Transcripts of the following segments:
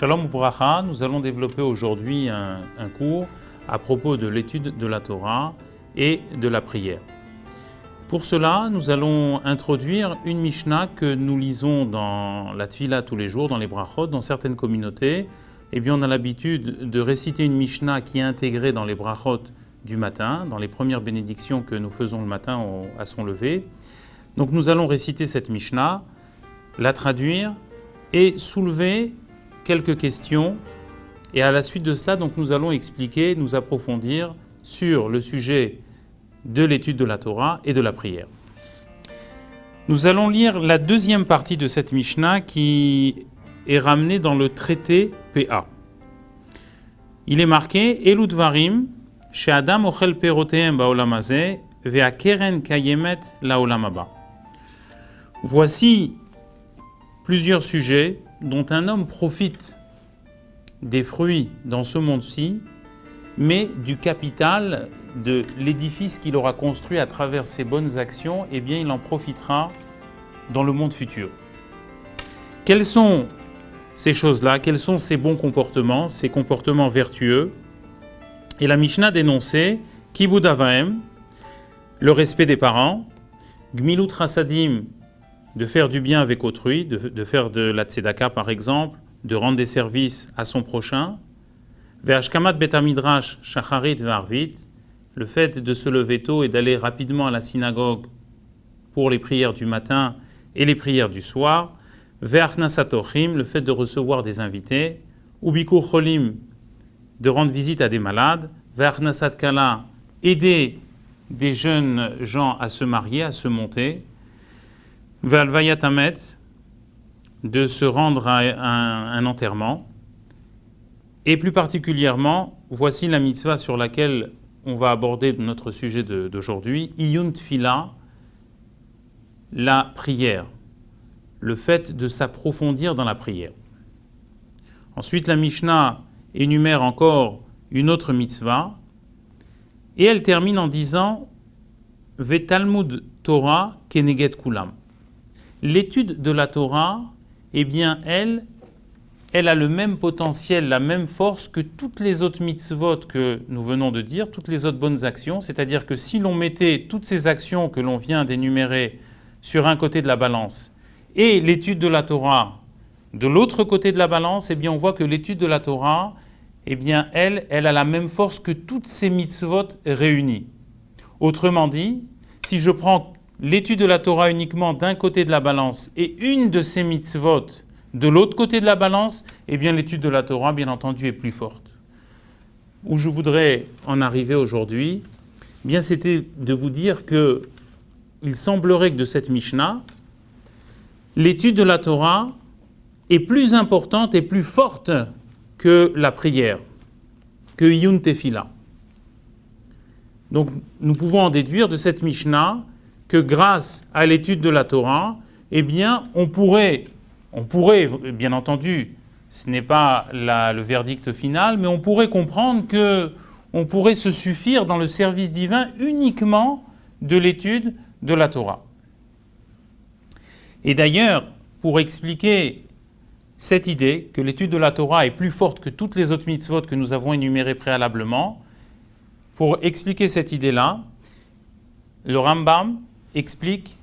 Shalom Uvracha, nous allons développer aujourd'hui un cours à propos de l'étude de la Torah et de la prière. Pour cela, nous allons introduire une Mishnah que nous lisons dans la Tfila tous les jours, dans les Brachot, dans certaines communautés. Eh bien, on a l'habitude de réciter une Mishnah qui est intégrée dans les Brachot du matin, dans les premières bénédictions que nous faisons le matin à son lever. Donc nous allons réciter cette Mishnah, la traduire et soulever quelques questions. Et à la suite de cela, donc, nous allons expliquer, nous approfondir sur le sujet de l'étude de la Torah et de la prière. Nous allons lire la deuxième partie de cette Mishnah qui est ramenée dans le traité PA. Il est marqué « Elu dvarim she'adam ochel perotehem ba'olam hazeh ve'akeren kayemet la'olam haba » Voici plusieurs sujets dont un homme profite des fruits dans ce monde-ci, mais du capital de l'édifice qu'il aura construit à travers ses bonnes actions, eh bien il en profitera dans le monde futur. Quelles sont ces choses-là? Quels sont ces bons comportements, ces comportements vertueux? Et la Mishnah dénonçait Kibud Avaim, le respect des parents, Gmilut Chasadim, de faire du bien avec autrui, de faire de la tzedaka par exemple, de rendre des services à son prochain, Ve'ashkamat Bet HaMidrash Shacharit Ve'arvit, le fait de se lever tôt et d'aller rapidement à la synagogue pour les prières du matin et les prières du soir, Ve'achnasat Ochim, le fait de recevoir des invités, Ubikur Cholim, de rendre visite à des malades, Ve'achnasat Kala, aider des jeunes gens à se marier, à se monter, Ve'alvayat Hamet, de se rendre à un enterrement. Et plus particulièrement, voici la mitzvah sur laquelle on va aborder notre sujet d'aujourd'hui, Iyun Tfila, la prière, le fait de s'approfondir dans la prière. Ensuite, la Mishnah énumère encore une autre mitzvah, et elle termine en disant Ve'talmud Torah keneged kulam. L'étude de la Torah, eh bien, elle a le même potentiel, la même force que toutes les autres mitzvot que nous venons de dire, toutes les autres bonnes actions. C'est-à-dire que si l'on mettait toutes ces actions que l'on vient d'énumérer sur un côté de la balance et l'étude de la Torah de l'autre côté de la balance, eh bien, on voit que l'étude de la Torah, eh bien, elle a la même force que toutes ces mitzvot réunies. Autrement dit, si je prends l'étude de la Torah uniquement d'un côté de la balance et une de ces mitzvot de l'autre côté de la balance, eh bien l'étude de la Torah, bien entendu, est plus forte. Où je voudrais en arriver aujourd'hui, eh bien c'était de vous dire que il semblerait que de cette Mishnah, l'étude de la Torah est plus importante et plus forte que la prière, que Iyun Tefila. Donc nous pouvons en déduire de cette Mishnah que grâce à l'étude de la Torah, eh bien, on pourrait, bien entendu, ce n'est pas le verdict final, mais on pourrait comprendre qu'on pourrait se suffire dans le service divin uniquement de l'étude de la Torah. Et d'ailleurs, pour expliquer cette idée que l'étude de la Torah est plus forte que toutes les autres mitzvot que nous avons énumérées préalablement, pour expliquer cette idée-là, le Rambam explique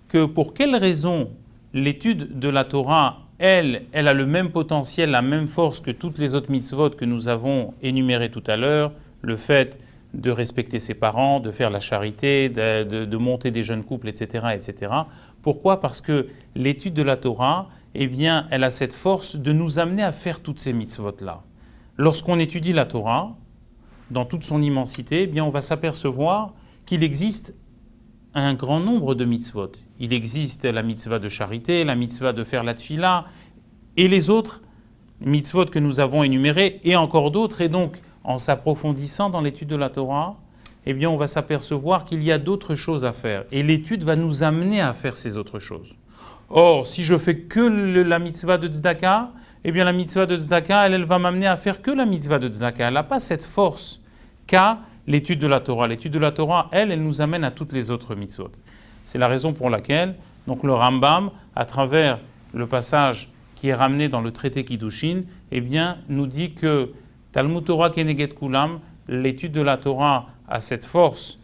que pour quelle raison l'étude de la Torah, elle a le même potentiel, la même force que toutes les autres mitzvot que nous avons énumérées tout à l'heure, le fait de respecter ses parents, de faire la charité, de monter des jeunes couples, etc., etc. Pourquoi? Parce que l'étude de la Torah, eh bien, elle a cette force de nous amener à faire toutes ces mitzvot-là. Lorsqu'on étudie la Torah, dans toute son immensité, eh bien, on va s'apercevoir qu'il existe un grand nombre de mitzvot. Il existe la mitzvah de charité, la mitzvah de faire la tfila, et les autres mitzvot que nous avons énumérés, et encore d'autres. Et donc, en s'approfondissant dans l'étude de la Torah, eh bien, on va s'apercevoir qu'il y a d'autres choses à faire. Et l'étude va nous amener à faire ces autres choses. Or, si je fais que la mitzvah de tzedaka, eh bien, la mitzvah de tzedaka, elle va m'amener à faire que la mitzvah de tzedaka. Elle n'a pas cette force qu'a l'étude de la Torah. L'étude de la Torah, elle nous amène à toutes les autres mitzvot. C'est la raison pour laquelle donc le Rambam, à travers le passage qui est ramené dans le traité Kiddushin, eh bien, nous dit que Talmud Torah Keneged Kulam, l'étude de la Torah a cette force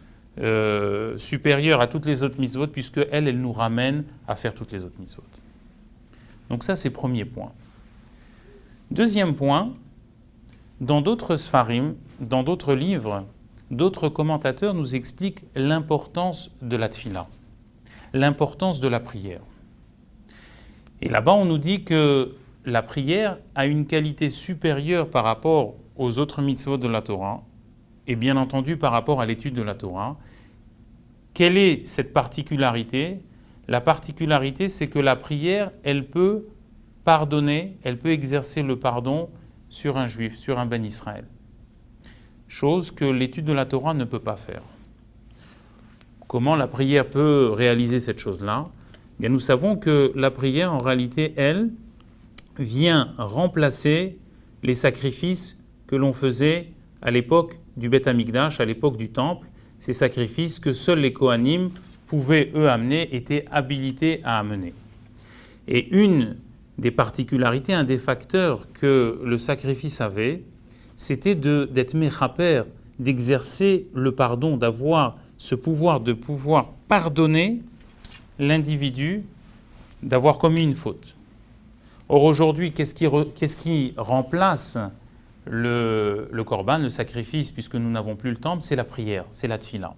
supérieure à toutes les autres mitzvot, puisque elle nous ramène à faire toutes les autres mitzvot. Donc ça, c'est le premier point. Deuxième point, dans d'autres sfarim, dans d'autres livres, d'autres commentateurs nous expliquent l'importance de la tfila, l'importance de la prière. Et là-bas, on nous dit que la prière a une qualité supérieure par rapport aux autres mitzvot de la Torah, et bien entendu par rapport à l'étude de la Torah. Quelle est cette particularité ? La particularité, c'est que la prière, elle peut pardonner, elle peut exercer le pardon sur un juif, sur un ben Israël. Chose que l'étude de la Torah ne peut pas faire. Comment la prière peut réaliser cette chose-là ? Bien, nous savons que la prière, en réalité, elle, vient remplacer les sacrifices que l'on faisait à l'époque du Beth Amikdash, à l'époque du Temple. Ces sacrifices que seuls les Kohanim pouvaient, eux, amener, étaient habilités à amener. Et une des particularités, un des facteurs que le sacrifice avait, c'était d'être mechaper, d'exercer le pardon, d'avoir ce pouvoir de pouvoir pardonner l'individu, d'avoir commis une faute. Or aujourd'hui, qu'est-ce qui remplace le korban, le sacrifice, puisque nous n'avons plus le temple, c'est la prière, c'est la tfila.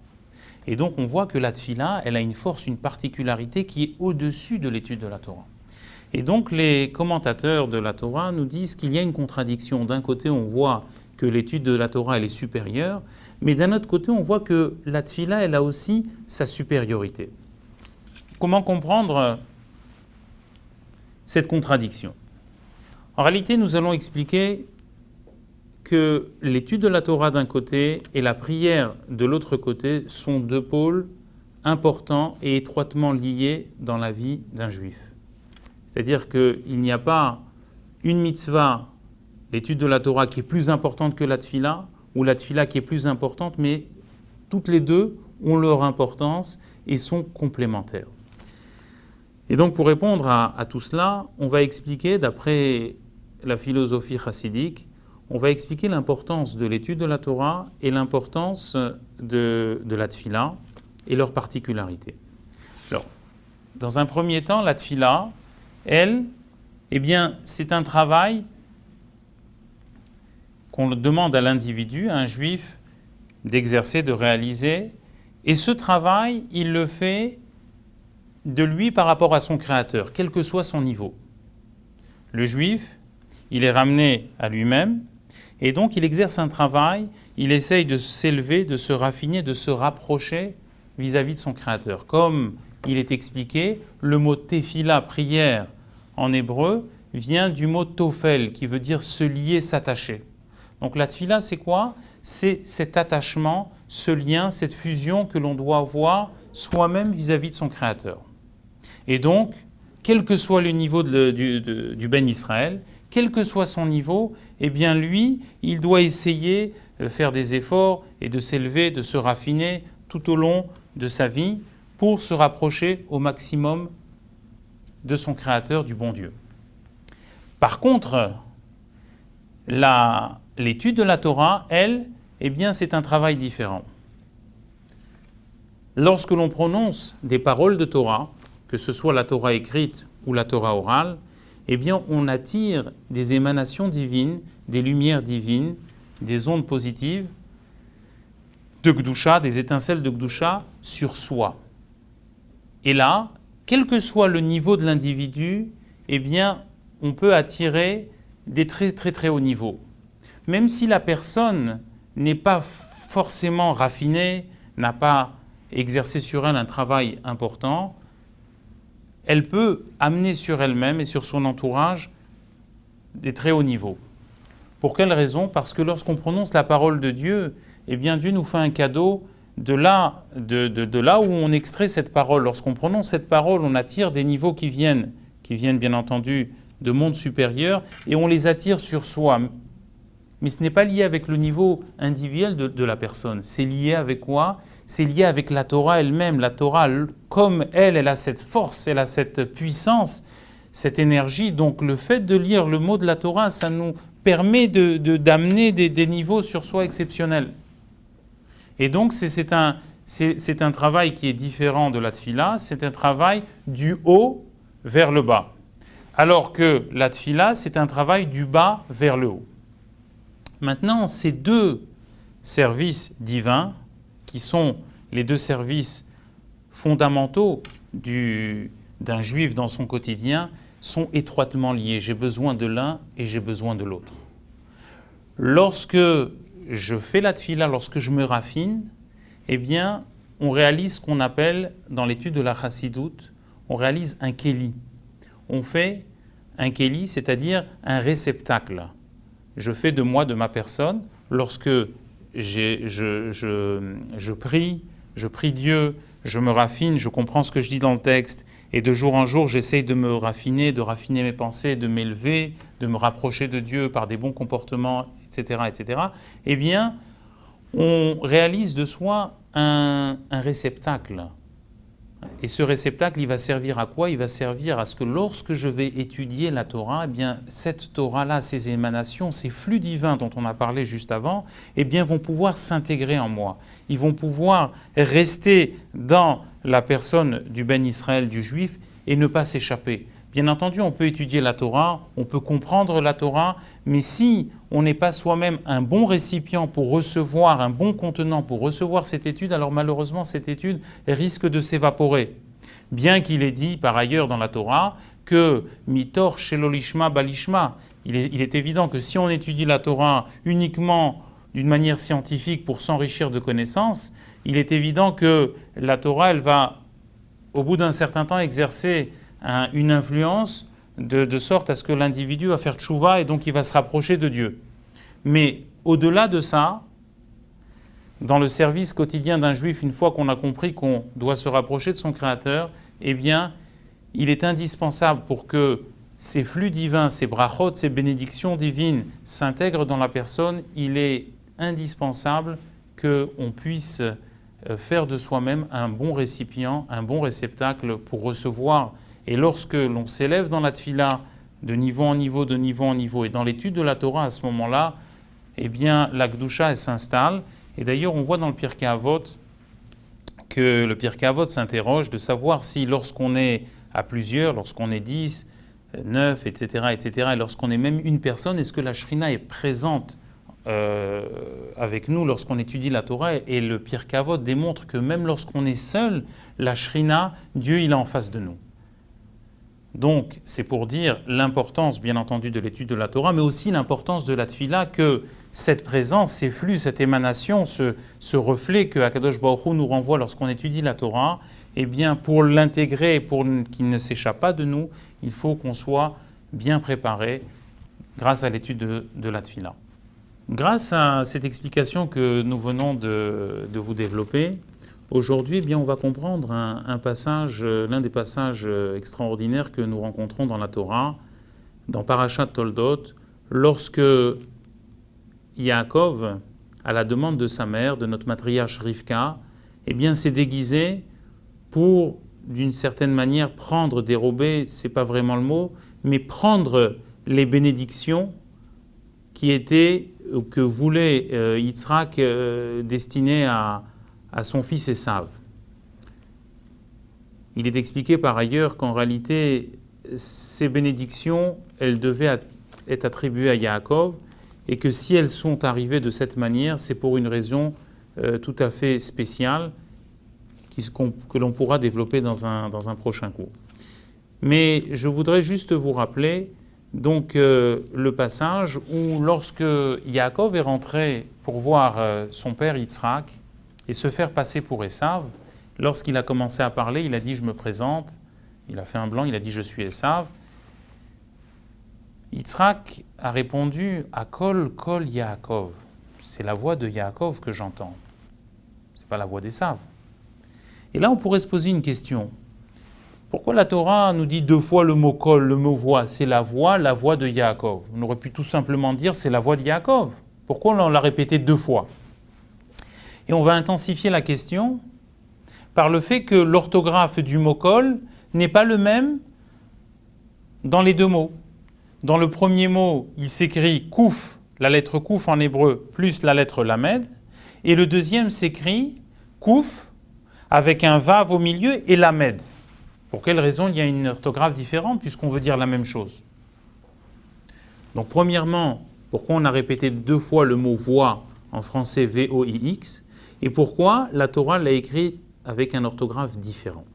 Et donc on voit que la tfila, elle a une force, une particularité qui est au-dessus de l'étude de la Torah. Et donc les commentateurs de la Torah nous disent qu'il y a une contradiction. D'un côté, on voit que l'étude de la Torah, elle est supérieure, mais d'un autre côté, on voit que la tfila, elle a aussi sa supériorité. Comment comprendre cette contradiction ? En réalité, nous allons expliquer que l'étude de la Torah d'un côté et la prière de l'autre côté sont deux pôles importants et étroitement liés dans la vie d'un juif. C'est-à-dire qu'il n'y a pas une mitzvah, l'étude de la Torah, qui est plus importante que la tfila, ou la tfila qui est plus importante, mais toutes les deux ont leur importance et sont complémentaires. Et donc pour répondre à tout cela, on va expliquer, d'après la philosophie chassidique, on va expliquer l'importance de l'étude de la Torah et l'importance de la tfila et leurs particularités. Alors, dans un premier temps, la tfila, elle, eh bien, c'est un travail qu'on demande à l'individu, à un juif, d'exercer, de réaliser. Et ce travail, il le fait de lui par rapport à son Créateur, quel que soit son niveau. Le juif, il est ramené à lui-même, et donc il exerce un travail, il essaye de s'élever, de se raffiner, de se rapprocher vis-à-vis de son Créateur. Comme il est expliqué, le mot tefila, prière, en hébreu, vient du mot tofel, qui veut dire se lier, s'attacher. Donc la tefila, c'est quoi ? C'est cet attachement, ce lien, cette fusion que l'on doit avoir soi-même vis-à-vis de son Créateur. Et donc, quel que soit le niveau du Ben Israël, quel que soit son niveau, eh bien lui, il doit essayer de faire des efforts et de s'élever, de se raffiner tout au long de sa vie pour se rapprocher au maximum de son Créateur, du bon Dieu. Par contre, l'étude de la Torah, elle, eh bien, c'est un travail différent. Lorsque l'on prononce des paroles de Torah, que ce soit la Torah écrite ou la Torah orale, eh bien, on attire des émanations divines, des lumières divines, des ondes positives de Gdusha, des étincelles de Gdusha sur soi. Et là, quel que soit le niveau de l'individu, eh bien, on peut attirer des très très très hauts niveaux. Même si la personne n'est pas forcément raffinée, n'a pas exercé sur elle un travail important, elle peut amener sur elle-même et sur son entourage des très hauts niveaux. Pour quelle raison ? Parce que lorsqu'on prononce la parole de Dieu, eh bien Dieu nous fait un cadeau de là où on extrait cette parole. Lorsqu'on prononce cette parole, on attire des niveaux qui viennent bien entendu de mondes supérieurs et on les attire sur soi. Mais ce n'est pas lié avec le niveau individuel de la personne. C'est lié avec quoi ? C'est lié avec la Torah elle-même. La Torah, comme elle a cette force, elle a cette puissance. cette énergie. Donc le fait de lire le mot de la Torah, ça nous permet d'amener des niveaux sur soi exceptionnels. Et donc c'est un travail qui est différent de la tfila, c'est un travail du haut vers le bas. Alors que la tfila, c'est un travail du bas vers le haut. Maintenant, ces deux services divins, qui sont les deux services fondamentaux d'un juif dans son quotidien, sont étroitement liés. J'ai besoin de l'un et j'ai besoin de l'autre. Lorsque je fais la tfila, lorsque je me raffine, eh bien, on réalise ce qu'on appelle, dans l'étude de la chassidoute, on réalise un kéli. On fait un kéli, c'est-à-dire un réceptacle. Je fais de moi, de ma personne, lorsque je prie Dieu, je me raffine, je comprends ce que je dis dans le texte, et de jour en jour, j'essaye de me raffiner, de raffiner mes pensées, de m'élever, de me rapprocher de Dieu par des bons comportements, etc., etc., eh bien, on réalise de soi un réceptacle. Et ce réceptacle, il va servir à quoi? Il va servir à ce que lorsque je vais étudier la Torah, eh bien, cette Torah-là, ces émanations, ces flux divins dont on a parlé juste avant, eh bien, vont pouvoir s'intégrer en moi. Ils vont pouvoir rester dans la personne du Ben Israël, du Juif, et ne pas s'échapper. Bien entendu, on peut étudier la Torah, on peut comprendre la Torah, mais si on n'est pas soi-même un bon récipient pour recevoir, un bon contenant pour recevoir cette étude, alors malheureusement cette étude risque de s'évaporer. Bien qu'il est dit par ailleurs dans la Torah que mitor shelolishma balishma, il est évident que si on étudie la Torah uniquement d'une manière scientifique pour s'enrichir de connaissances, il est évident que la Torah, elle va, au bout d'un certain temps, exercer une influence de sorte à ce que l'individu va faire tchouva et donc il va se rapprocher de Dieu. Mais au-delà de ça, dans le service quotidien d'un juif, une fois qu'on a compris qu'on doit se rapprocher de son Créateur, eh bien, il est indispensable pour que ces flux divins, ces brachot, ces bénédictions divines s'intègrent dans la personne, il est indispensable qu'on puisse faire de soi-même un bon récipient, un bon réceptacle pour recevoir. Et lorsque l'on s'élève dans la tfila de niveau en niveau, de niveau en niveau, et dans l'étude de la Torah à ce moment-là, eh bien la Gdusha elle s'installe. Et d'ailleurs, on voit dans le Pirkei Avot que le Pirkei Avot s'interroge de savoir si lorsqu'on est à plusieurs, lorsqu'on est 10, 9, etc., et lorsqu'on est même une personne, est-ce que la Shrina est présente avec nous lorsqu'on étudie la Torah? Et le Pirkei Avot démontre que même lorsqu'on est seul, la Shrina, Dieu il est en face de nous. Donc, c'est pour dire l'importance, bien entendu, de l'étude de la Torah, mais aussi l'importance de la tfila, que cette présence, ces flux, cette émanation, ce reflet que Akadosh Baruch Hu nous renvoie lorsqu'on étudie la Torah, eh bien, pour l'intégrer, pour qu'il ne s'échappe pas de nous, il faut qu'on soit bien préparé grâce à l'étude de la tfila. Grâce à cette explication que nous venons de vous développer, aujourd'hui, eh bien, on va comprendre un passage, l'un des passages extraordinaires que nous rencontrons dans la Torah, dans Parashat Toldot, lorsque Yaakov, à la demande de sa mère, de notre matriarche Rivka, eh bien, s'est déguisé pour, d'une certaine manière, prendre, dérober, c'est pas vraiment le mot, mais prendre les bénédictions que voulait Yitzhak destinées à son fils Esav. Il est expliqué par ailleurs qu'en réalité, ces bénédictions, elles devaient être attribuées à Yaakov, et que si elles sont arrivées de cette manière, c'est pour une raison tout à fait spéciale que l'on pourra développer dans un prochain cours. Mais je voudrais juste vous rappeler donc le passage où lorsque Yaakov est rentré pour voir son père Yitzhak et se faire passer pour Esav, lorsqu'il a commencé à parler, il a dit « je me présente », il a fait un blanc, il a dit « je suis Esav ». Yitzhak a répondu « Akol kol Yaakov », c'est la voix de Yaakov que j'entends, ce n'est pas la voix d'Esav. Et là on pourrait se poser une question. Pourquoi la Torah nous dit deux fois le mot kol, le mot voix? C'est la voix de Yaakov. On aurait pu tout simplement dire c'est la voix de Yaakov. Pourquoi on l'a répété deux fois? Et on va intensifier la question par le fait que l'orthographe du mot kol n'est pas le même dans les deux mots. Dans le premier mot, il s'écrit Kouf, la lettre Kouf en hébreu, plus la lettre Lamed. Et le deuxième s'écrit Kouf, avec un Vav au milieu et Lamed. Pour quelle raison il y a une orthographe différente, puisqu'on veut dire la même chose? Donc premièrement, pourquoi on a répété deux fois le mot voix en français V-O-I-X, et pourquoi la Torah l'a écrit avec un orthographe différent.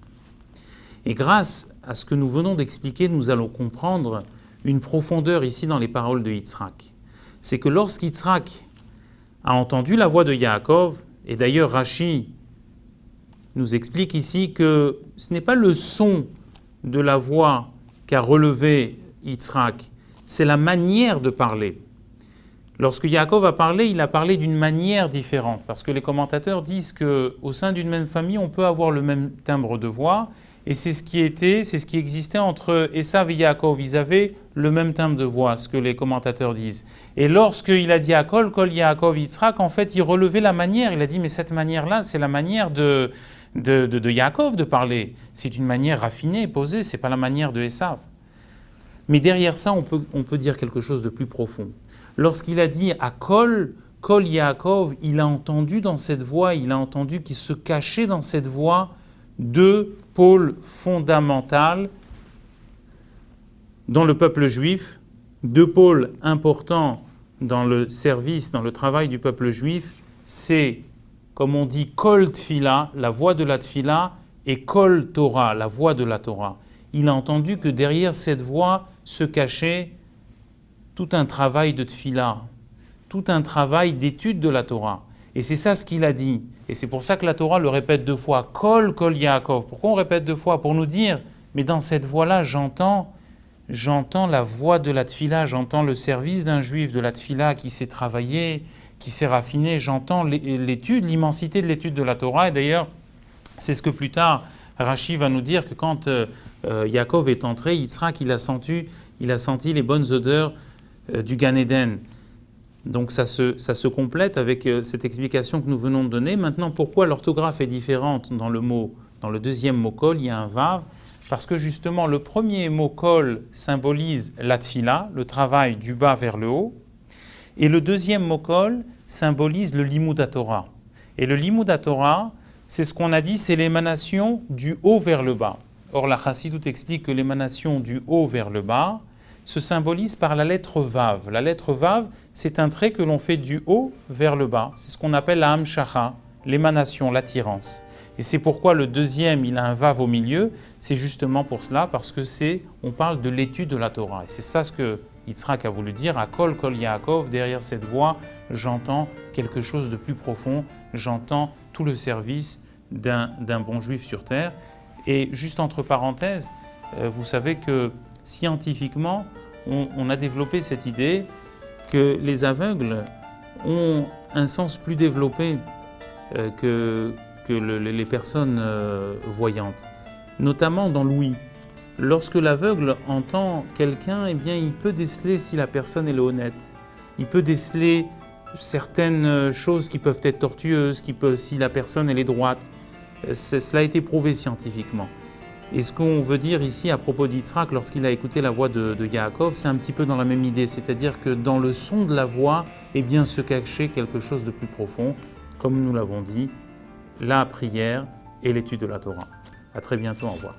Et grâce à ce que nous venons d'expliquer, nous allons comprendre une profondeur ici dans les paroles de Yitzhak. C'est que lorsqu'Yitzhak a entendu la voix de Yaakov, et d'ailleurs Rashi nous explique ici que ce n'est pas le son de la voix qu'a relevé Yitzhak, c'est la manière de parler. Lorsque Yaakov a parlé, il a parlé d'une manière différente, parce que les commentateurs disent qu'au sein d'une même famille, on peut avoir le même timbre de voix, et c'est ce qui existait entre Esav et Yaakov. Ils avaient le même timbre de voix, ce que les commentateurs disent. Et lorsqu'il a dit à Kol Yaakov Yitzhak, en fait, il relevait la manière. Il a dit, mais cette manière-là, c'est la manière de Yaakov de parler. C'est une manière raffinée, posée, c'est pas la manière de Esav. Mais derrière ça, on peut dire quelque chose de plus profond. Lorsqu'il a dit à Kol Yaakov, il a entendu dans cette voix, il a entendu qu'il se cachait dans cette voix deux pôles fondamentaux dans le peuple juif, deux pôles importants dans le service, dans le travail du peuple juif, c'est, comme on dit, Kol Tfila, la voix de la Tfila, et Kol Torah, la voix de la Torah. Il a entendu que derrière cette voix se cachait tout un travail de Tfila, tout un travail d'étude de la Torah. Et c'est ça ce qu'il a dit. Et c'est pour ça que la Torah le répète deux fois, Kol Yaakov. Pourquoi on répète deux fois? Pour nous dire, mais dans cette voix-là, j'entends la voix de la Tfila, j'entends le service d'un juif de la Tfila qui s'est travaillé, qui s'est raffiné, j'entends l'étude, l'immensité de l'étude de la Torah. Et d'ailleurs, c'est ce que plus tard, Rashi va nous dire que quand Yaakov est entré, Yitzhak, il a senti les bonnes odeurs du Gan Eden. Donc ça se complète avec cette explication que nous venons de donner. Maintenant, pourquoi l'orthographe est différente dans le deuxième mot Kol, il y a un Vav, parce que justement le premier mot Kol symbolise la Tfila, le travail du bas vers le haut, et le deuxième mot Kol symbolise le Limud HaTorah. Et le Limud HaTorah, c'est ce qu'on a dit, c'est l'émanation du haut vers le bas. Or la Chassidut explique que l'émanation du haut vers le bas se symbolise par la lettre Vav. La lettre Vav, c'est un trait que l'on fait du haut vers le bas. C'est ce qu'on appelle la Hamshacha, l'émanation, l'attirance. Et c'est pourquoi le deuxième, il a un Vav au milieu. C'est justement pour cela, parce que on parle de l'étude de la Torah. Et c'est ça ce que Yitzhak a voulu dire, à Kol Yaakov, derrière cette voix, j'entends quelque chose de plus profond, j'entends tout le service d'un bon juif sur terre. Et juste entre parenthèses, vous savez que scientifiquement, on a développé cette idée que les aveugles ont un sens plus développé que les personnes voyantes, notamment dans l'ouïe. Lorsque l'aveugle entend quelqu'un, eh bien, il peut déceler si la personne est honnête. Il peut déceler certaines choses qui peuvent être tortueuses, si la personne elle est droite. Cela a été prouvé scientifiquement. Et ce qu'on veut dire ici à propos d'Yitzhak, lorsqu'il a écouté la voix de Yaakov, c'est un petit peu dans la même idée, c'est-à-dire que dans le son de la voix, eh bien, se cachait quelque chose de plus profond, comme nous l'avons dit, la prière et l'étude de la Torah. À très bientôt, au revoir.